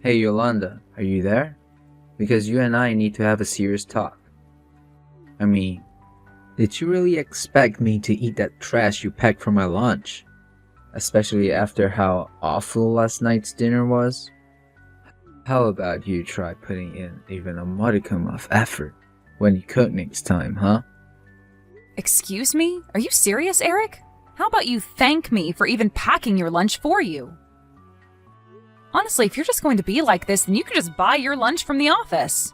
Hey Yolanda, are you there? Because you and I need to have a serious talk. I mean, did you really expect me to eat that trash you packed for my lunch? Especially after how awful last night's dinner was? How about you try putting in even a modicum of effort when you cook next time, huh? Excuse me? Are you serious, Eric? How about you thank me for even packing your lunch for you? Honestly, if you're just going to be like this, then you could just buy your lunch from the office.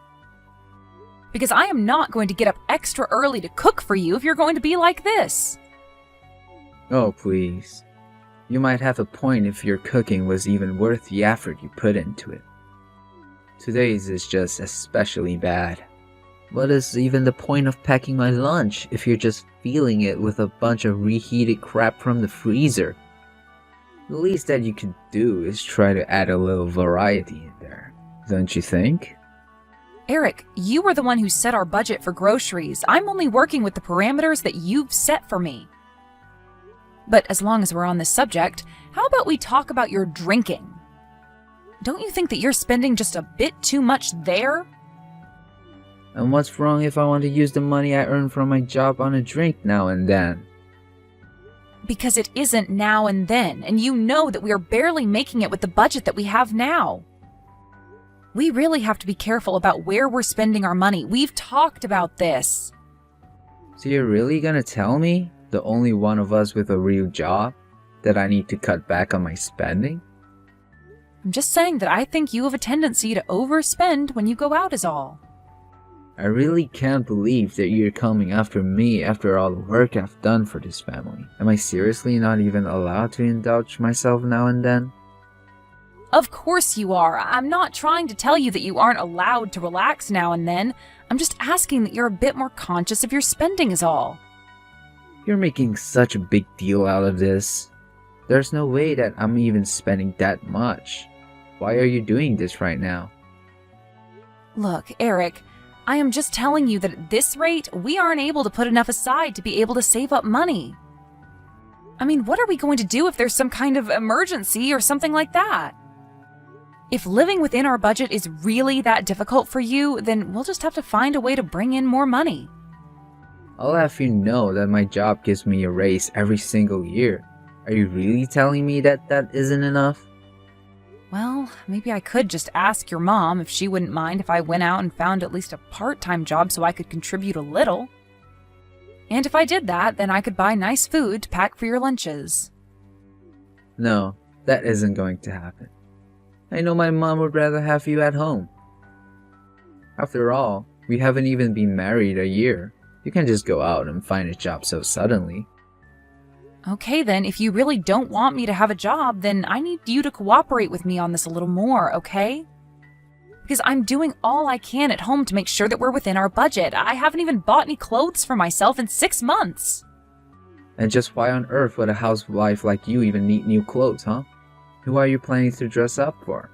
Because I am not going to get up extra early to cook for you if you're going to be like this. Oh, please. You might have a point if your cooking was even worth the effort you put into it. Today's is just especially bad. What is even the point of packing my lunch if you're just filling it with a bunch of reheated crap from the freezer? The least that you could do is try to add a little variety in there, don't you think? Eric, you were the one who set our budget for groceries. I'm only working with the parameters that you've set for me. But as long as we're on this subject, how about we talk about your drinking? Don't you think that you're spending just a bit too much there? And what's wrong if I want to use the money I earn from my job on a drink now and then? Because it isn't now and then, and you know that we are barely making it with the budget that we have now. We really have to be careful about where we're spending our money. We've talked about this. So you're really gonna tell me, the only one of us with a real job, that I need to cut back on my spending? I'm just saying that I think you have a tendency to overspend when you go out is all. I really can't believe that you're coming after me after all the work I've done for this family. Am I seriously not even allowed to indulge myself now and then? Of course you are. I'm not trying to tell you that you aren't allowed to relax now and then. I'm just asking that you're a bit more conscious of your spending is all. You're making such a big deal out of this. There's no way that I'm even spending that much. Why are you doing this right now? Look, Eric, I am just telling you that at this rate, we aren't able to put enough aside to be able to save up money. I mean, what are we going to do if there's some kind of emergency or something like that? If living within our budget is really that difficult for you, then we'll just have to find a way to bring in more money. I'll have you know that my job gives me a raise every single year. Are you really telling me that that isn't enough? Well, maybe I could just ask your mom if she wouldn't mind if I went out and found at least a part-time job so I could contribute a little. And if I did that, then I could buy nice food to pack for your lunches. No, that isn't going to happen. I know my mom would rather have you at home. After all, we haven't even been married a year. You can't just go out and find a job so suddenly. Okay then, if you really don't want me to have a job, then I need you to cooperate with me on this a little more, okay? Because I'm doing all I can at home to make sure that we're within our budget. I haven't even bought any clothes for myself in 6 months. And just why on earth would a housewife like you even need new clothes, huh? Who are you planning to dress up for?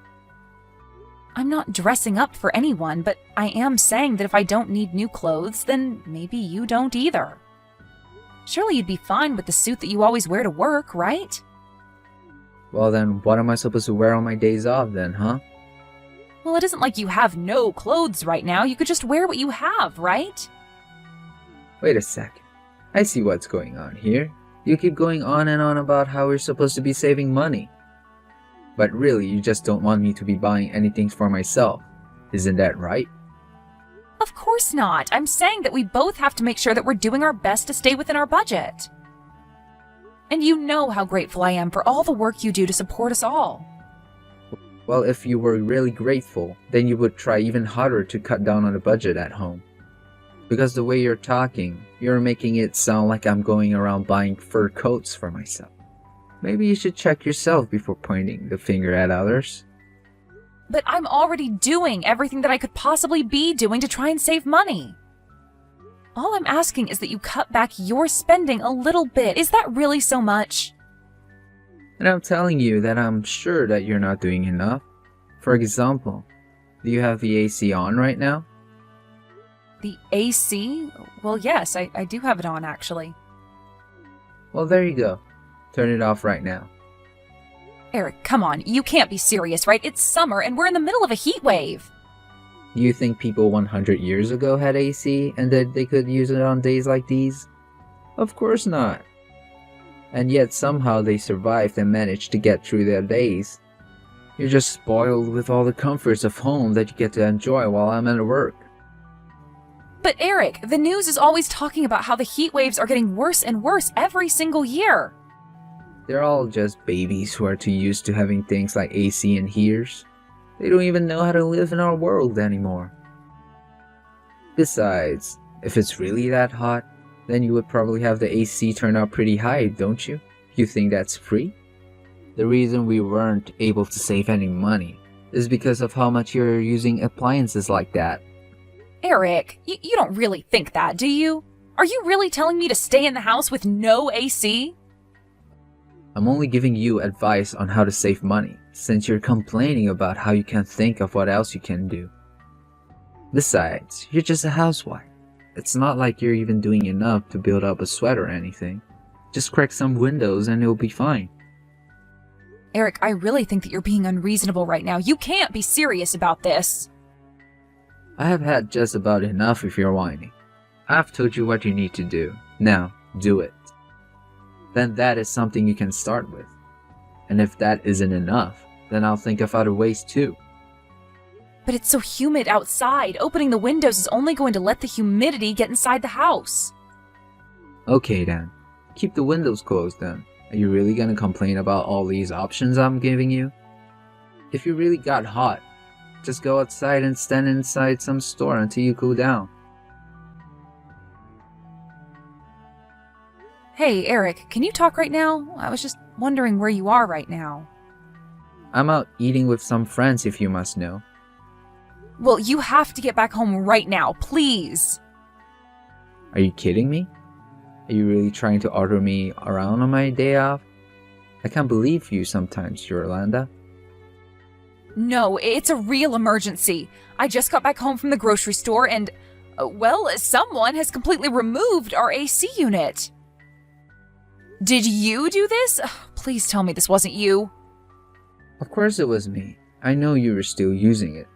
I'm not dressing up for anyone, but I am saying that if I don't need new clothes, then maybe you don't either. Surely you'd be fine with the suit that you always wear to work, right? Well then, what am I supposed to wear on my days off then, huh? Well, it isn't like you have no clothes right now. You could just wear what you have, right? Wait a second. I see what's going on here. You keep going on and on about how we're supposed to be saving money. But really, you just don't want me to be buying anything for myself. Isn't that right? Of course not. I'm saying that we both have to make sure that we're doing our best to stay within our budget. And you know how grateful I am for all the work you do to support us all. Well, if you were really grateful, then you would try even harder to cut down on the budget at home. Because the way you're talking, you're making it sound like I'm going around buying fur coats for myself. Maybe you should check yourself before pointing the finger at others. But I'm already doing everything that I could possibly be doing to try and save money. All I'm asking is that you cut back your spending a little bit. Is that really so much? And I'm telling you that I'm sure that you're not doing enough. For example, do you have the AC on right now? The AC? Well, yes, I do have it on, actually. Well, there you go. Turn it off right now. Eric, come on. You can't be serious, right? It's summer and we're in the middle of a heat wave. You think people 100 years ago had AC and that they could use it on days like these? Of course not. And yet somehow they survived and managed to get through their days. You're just spoiled with all the comforts of home that you get to enjoy while I'm at work. But Eric, the news is always talking about how the heat waves are getting worse and worse every single year. They're all just babies who are too used to having things like AC and heaters. They don't even know how to live in our world anymore. Besides, if it's really that hot, then you would probably have the AC turn out pretty high, don't you? You think that's free? The reason we weren't able to save any money is because of how much you're using appliances like that. Eric, you don't really think that, do you? Are you really telling me to stay in the house with no AC? I'm only giving you advice on how to save money, since you're complaining about how you can't think of what else you can do. Besides, you're just a housewife. It's not like you're even doing enough to build up a sweat or anything. Just crack some windows and it'll be fine. Eric, I really think that you're being unreasonable right now. You can't be serious about this. I have had just about enough if you're whining. I've told you what you need to do. Now, do it. Then that is something you can start with. And if that isn't enough, then I'll think of other ways too. But it's so humid outside. Opening the windows is only going to let the humidity get inside the house. Okay then. Keep the windows closed then. Are you really gonna complain about all these options I'm giving you? If you really got hot, just go outside and stand inside some store until you cool down. Hey, Eric, can you talk right now? I was just wondering where you are right now. I'm out eating with some friends if you must know. Well, you have to get back home right now, please. Are you kidding me? Are you really trying to order me around on my day off? I can't believe you sometimes, Yolanda. No, it's a real emergency. I just got back home from the grocery store and, well, someone has completely removed our AC unit. Did you do this? Please tell me this wasn't you. Of course it was me. I know you were still using it.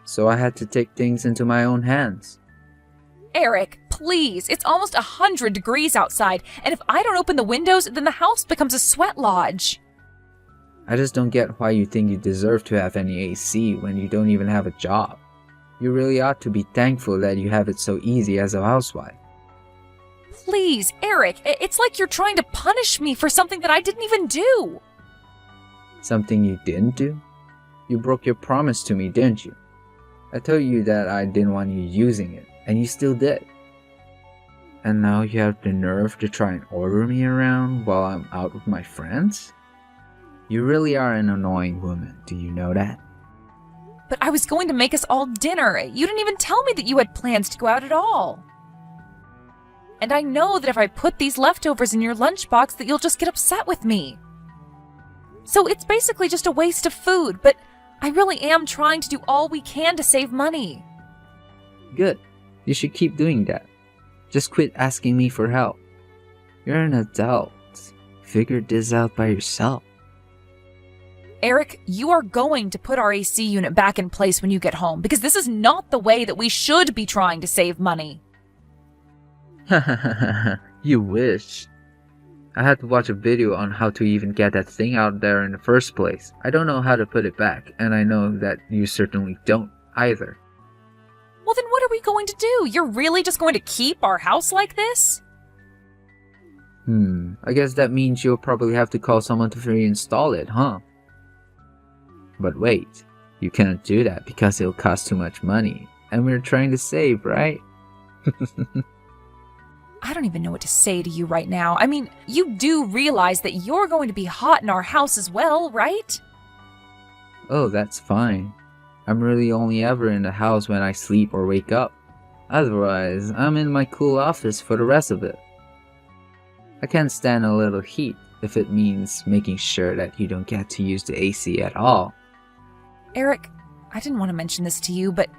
So I had to take things into my own hands. Eric, please. It's almost 100 degrees outside, and if I don't open the windows, then the house becomes a sweat lodge. I just don't get why you think you deserve to have any AC when you don't even have a job. You really ought to be thankful that you have it so easy as a housewife. Please, Eric, it's like you're trying to punish me for something that I didn't even do. Something you didn't do? You broke your promise to me, didn't you? I told you that I didn't want you using it, and you still did. And now you have the nerve to try and order me around while I'm out with my friends? You really are an annoying woman, do you know that? But I was going to make us all dinner. You didn't even tell me that you had plans to go out at all. And I know that if I put these leftovers in your lunchbox that you'll just get upset with me. So it's basically just a waste of food, but I really am trying to do all we can to save money. Good. You should keep doing that. Just quit asking me for help. You're an adult. Figure this out by yourself. Eric, you are going to put our AC unit back in place when you get home, because this is not the way that we should be trying to save money. You wish. I had to watch a video on how to even get that thing out there in the first place. I don't know how to put it back, and I know that you certainly don't either. Well, then what are we going to do? You're really just going to keep our house like this? I guess that means you'll probably have to call someone to reinstall it, huh? But wait, you can't do that because it'll cost too much money, and we're trying to save, right? I don't even know what to say to you right now. I mean, you do realize that you're going to be hot in our house as well, right? Oh, that's fine. I'm really only ever in the house when I sleep or wake up. Otherwise, I'm in my cool office for the rest of it. I can't stand a little heat if it means making sure that you don't get to use the AC at all. Eric, I didn't want to mention this to you, but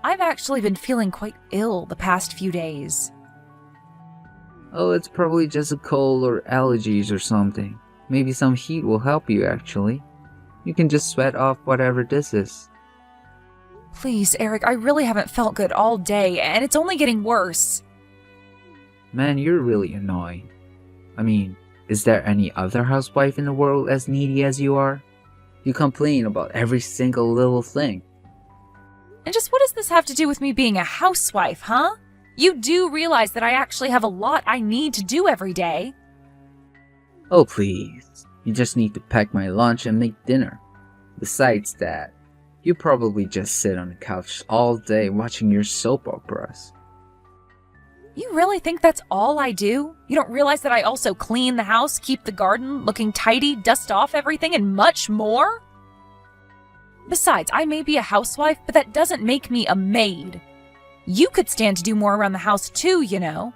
I've actually been feeling quite ill the past few days. Oh, it's probably just a cold or allergies or something. Maybe some heat will help you actually. You can just sweat off whatever this is. Please, Eric, I really haven't felt good all day, and it's only getting worse. Man, you're really annoying. I mean, is there any other housewife in the world as needy as you are? You complain about every single little thing. And just what does this have to do with me being a housewife, huh? You do realize that I actually have a lot I need to do every day. Oh please, you just need to pack my lunch and make dinner. Besides that, you probably just sit on the couch all day watching your soap operas. You really think that's all I do? You don't realize that I also clean the house, keep the garden looking tidy, dust off everything, and much more? Besides, I may be a housewife, but that doesn't make me a maid. You could stand to do more around the house too, you know.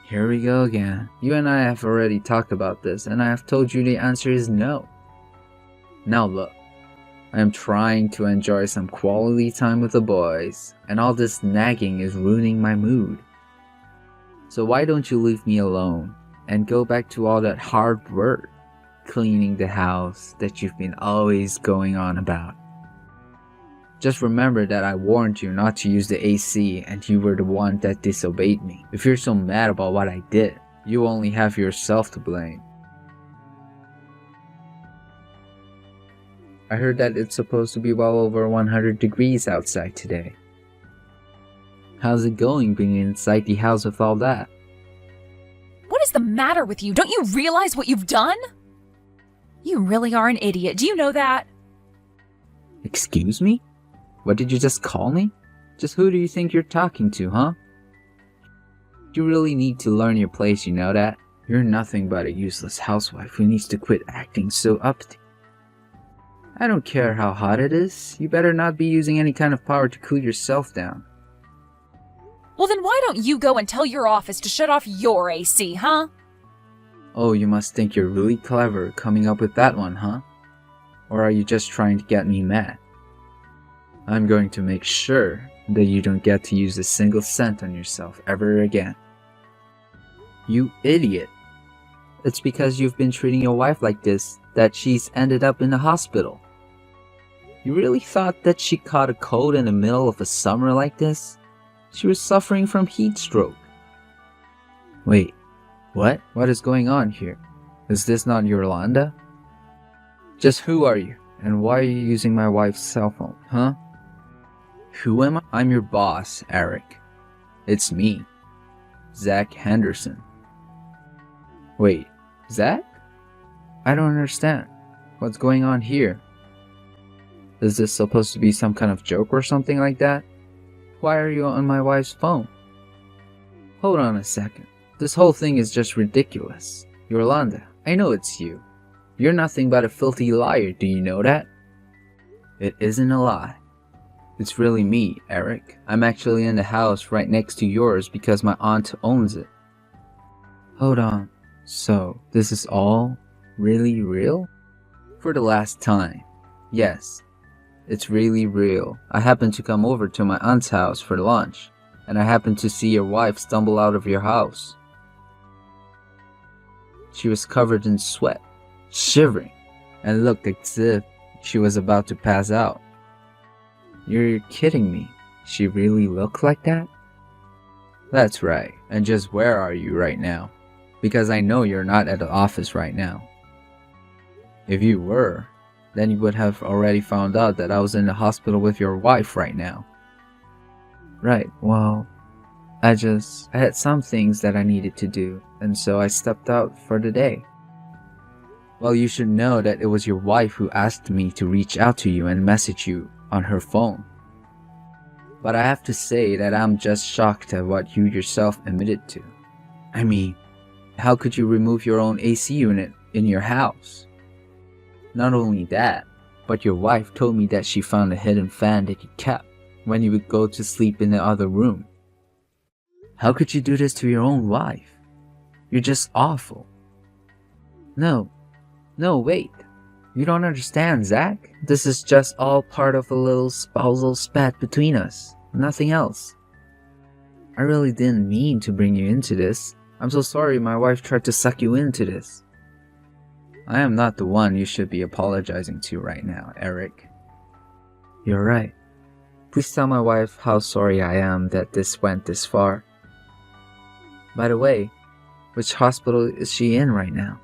Here we go again. You and I have already talked about this, and I have told you the answer is no. Now look, I am trying to enjoy some quality time with the boys, and all this nagging is ruining my mood. So why don't you leave me alone, and go back to all that hard work, cleaning the house that you've been always going on about. Just remember that I warned you not to use the AC and you were the one that disobeyed me. If you're so mad about what I did, you only have yourself to blame. I heard that it's supposed to be well over 100 degrees outside today. How's it going being inside the house with all that? What is the matter with you? Don't you realize what you've done? You really are an idiot. Do you know that? Excuse me? What did you just call me? Just who do you think you're talking to, huh? You really need to learn your place, you know that? You're nothing but a useless housewife who needs to quit acting so uppity. I don't care how hot it is, you better not be using any kind of power to cool yourself down. Well then why don't you go and tell your office to shut off your AC, huh? Oh, you must think you're really clever coming up with that one, huh? Or are you just trying to get me mad? I'm going to make sure that you don't get to use a single cent on yourself ever again. You idiot! It's because you've been treating your wife like this that she's ended up in the hospital. You really thought that she caught a cold in the middle of a summer like this? She was suffering from heat stroke. Wait, what? What is going on here? Is this not Yolanda? Just who are you? And why are you using my wife's cell phone, huh? Who am I? I'm your boss, Eric. It's me, Zach Henderson. Wait, Zach? I don't understand. What's going on here? Is this supposed to be some kind of joke or something like that? Why are you on my wife's phone? Hold on a second. This whole thing is just ridiculous. Yolanda, I know it's you. You're nothing but a filthy liar, do you know that? It isn't a lie. It's really me, Eric. I'm actually in the house right next to yours because my aunt owns it. Hold on. So, this is all really real? For the last time. Yes, it's really real. I happened to come over to my aunt's house for lunch, and I happened to see your wife stumble out of your house. She was covered in sweat, shivering, and looked as if she was about to pass out. You're kidding me. She really looked like that? That's right. And just where are you right now? Because I know you're not at the office right now. If you were, then you would have already found out that I was in the hospital with your wife right now. Right, well, I had some things that I needed to do, and so I stepped out for the day. Well, you should know that it was your wife who asked me to reach out to you and message you on her phone. But I have to say that I'm just shocked at what you yourself admitted to. I mean, how could you remove your own AC unit in your house? Not only that, but your wife told me that she found a hidden fan that you kept when you would go to sleep in the other room. How could you do this to your own wife? You're just awful. No, wait. You don't understand, Zach. This is just all part of a little spousal spat between us. Nothing else. I really didn't mean to bring you into this. I'm so sorry my wife tried to suck you into this. I am not the one you should be apologizing to right now, Eric. You're right. Please tell my wife how sorry I am that this went this far. By the way, which hospital is she in right now?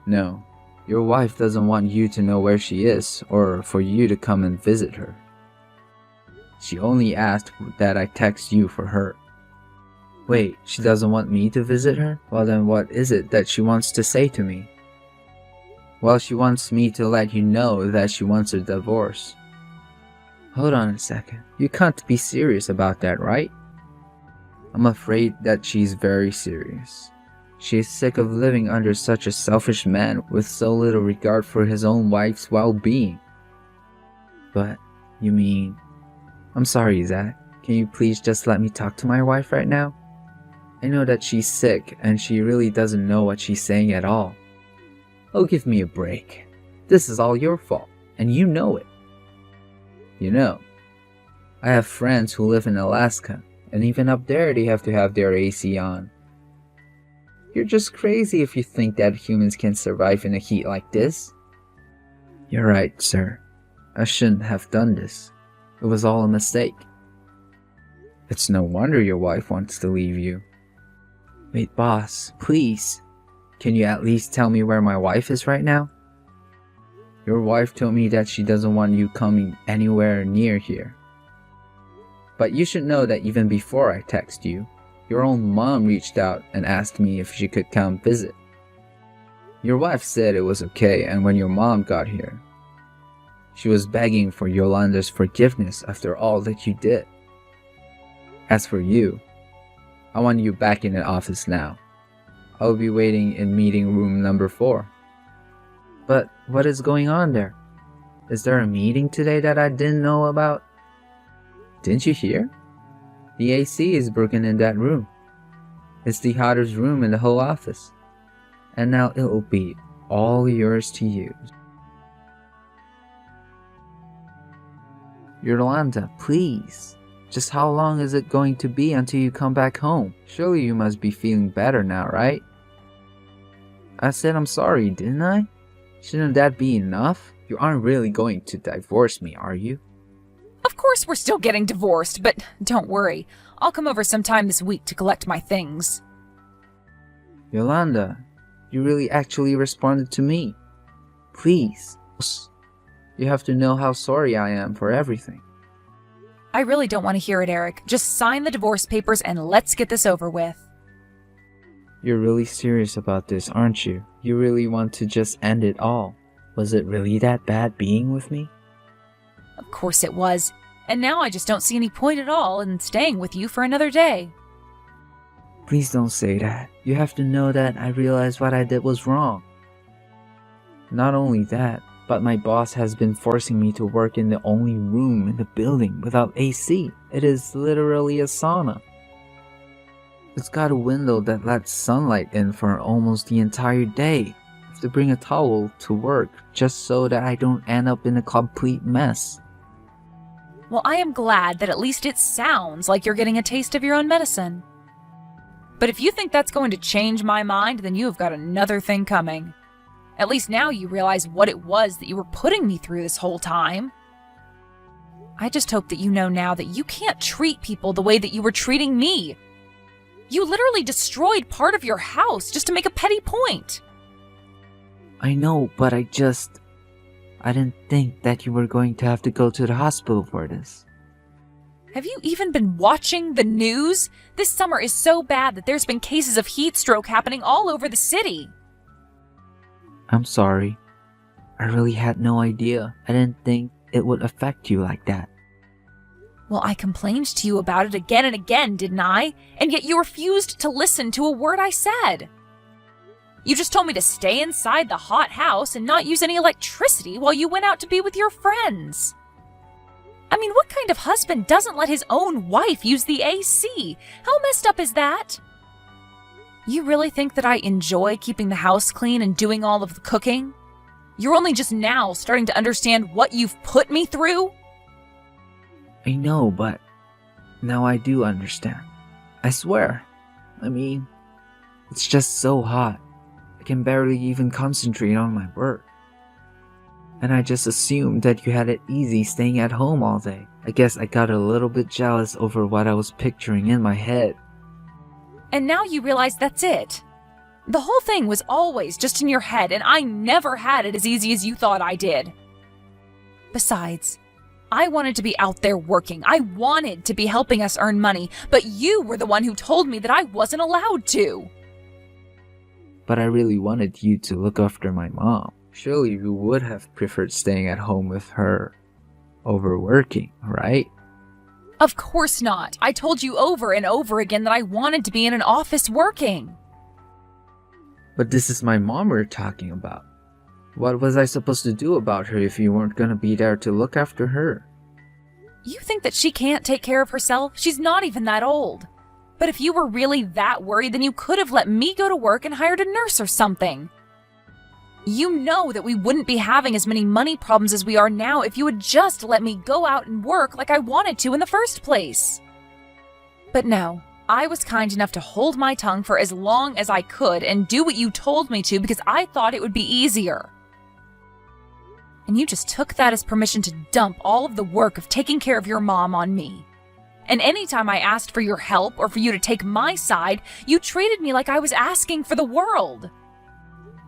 No, your wife doesn't want you to know where she is or for you to come and visit her. She only asked that I text you for her. Wait, she doesn't want me to visit her? Well then what is it that she wants to say to me? Well, she wants me to let you know that she wants a divorce. Hold on a second. You can't be serious about that, right? I'm afraid that she's very serious. She is sick of living under such a selfish man with so little regard for his own wife's well-being. But, you mean... I'm sorry, Zach. Can you please just let me talk to my wife right now? I know that she's sick and she really doesn't know what she's saying at all. Oh, give me a break. This is all your fault, and you know it. You know, I have friends who live in Alaska, and even up there they have to have their AC on. You're just crazy if you think that humans can survive in a heat like this. You're right, sir. I shouldn't have done this. It was all a mistake. It's no wonder your wife wants to leave you. Wait, boss, please. Can you at least tell me where my wife is right now? Your wife told me that she doesn't want you coming anywhere near here. But you should know that even before I text you, your own mom reached out and asked me if she could come visit. Your wife said it was okay, and when your mom got here, she was begging for Yolanda's forgiveness after all that you did. As for you, I want you back in the office now. I'll be waiting in meeting room number 4. But what is going on there? Is there a meeting today that I didn't know about? Didn't you hear? The AC is broken in that room. It's the hottest room in the whole office. And now it'll be all yours to use. Yolanda, please. Just how long is it going to be until you come back home? Surely you must be feeling better now, right? I said I'm sorry, didn't I? Shouldn't that be enough? You aren't really going to divorce me, are you? Of course we're still getting divorced, but don't worry. I'll come over sometime this week to collect my things. Yolanda, you really actually responded to me. Please. You have to know how sorry I am for everything. I really don't want to hear it, Eric. Just sign the divorce papers and let's get this over with. You're really serious about this, aren't you? You really want to just end it all. Was it really that bad being with me? Of course it was. And now I just don't see any point at all in staying with you for another day. Please don't say that. You have to know that I realized what I did was wrong. Not only that, but my boss has been forcing me to work in the only room in the building without AC. It is literally a sauna. It's got a window that lets sunlight in for almost the entire day. I have to bring a towel to work just so that I don't end up in a complete mess. Well, I am glad that at least it sounds like you're getting a taste of your own medicine. But if you think that's going to change my mind, then you have got another thing coming. At least now you realize what it was that you were putting me through this whole time. I just hope that you know now that you can't treat people the way that you were treating me. You literally destroyed part of your house just to make a petty point. I know, but I didn't think that you were going to have to go to the hospital for this. Have you even been watching the news? This summer is so bad that there's been cases of heat stroke happening all over the city. I'm sorry. I really had no idea. I didn't think it would affect you like that. Well, I complained to you about it again and again, didn't I? And yet you refused to listen to a word I said. You just told me to stay inside the hot house and not use any electricity while you went out to be with your friends. I mean, what kind of husband doesn't let his own wife use the AC? How messed up is that? You really think that I enjoy keeping the house clean and doing all of the cooking? You're only just now starting to understand what you've put me through? I know, but now I do understand. I swear. I mean, it's just so hot. I can barely even concentrate on my work. And I just assumed that you had it easy staying at home all day. I guess I got a little bit jealous over what I was picturing in my head. And now you realize that's it. The whole thing was always just in your head, and I never had it as easy as you thought I did. Besides, I wanted to be out there working. I wanted to be helping us earn money, but you were the one who told me that I wasn't allowed to. But I really wanted you to look after my mom. Surely you would have preferred staying at home with her over working, right? Of course not. I told you over and over again that I wanted to be in an office working. But this is my mom we're talking about. What was I supposed to do about her if you weren't gonna be there to look after her? You think that she can't take care of herself? She's not even that old. But if you were really that worried, then you could have let me go to work and hired a nurse or something. You know that we wouldn't be having as many money problems as we are now if you had just let me go out and work like I wanted to in the first place. But no, I was kind enough to hold my tongue for as long as I could and do what you told me to because I thought it would be easier. And you just took that as permission to dump all of the work of taking care of your mom on me. And anytime I asked for your help or for you to take my side, you treated me like I was asking for the world.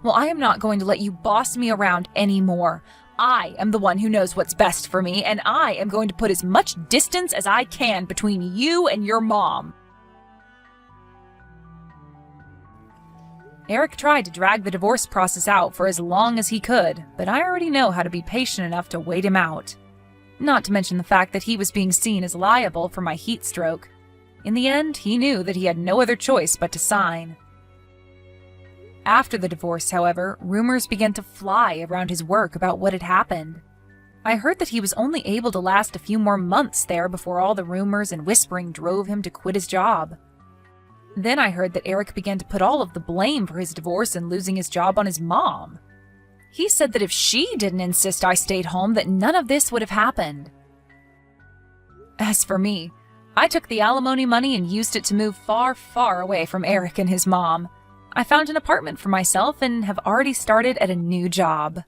Well, I am not going to let you boss me around anymore. I am the one who knows what's best for me, and I am going to put as much distance as I can between you and your mom. Eric tried to drag the divorce process out for as long as he could, but I already know how to be patient enough to wait him out. Not to mention the fact that he was being seen as liable for my heat stroke. In the end, he knew that he had no other choice but to sign. After the divorce, however, rumors began to fly around his work about what had happened. I heard that he was only able to last a few more months there before all the rumors and whispering drove him to quit his job. Then I heard that Eric began to put all of the blame for his divorce and losing his job on his mom. He said that if she didn't insist I stayed home, that none of this would have happened. As for me, I took the alimony money and used it to move far, far away from Eric and his mom. I found an apartment for myself and have already started at a new job.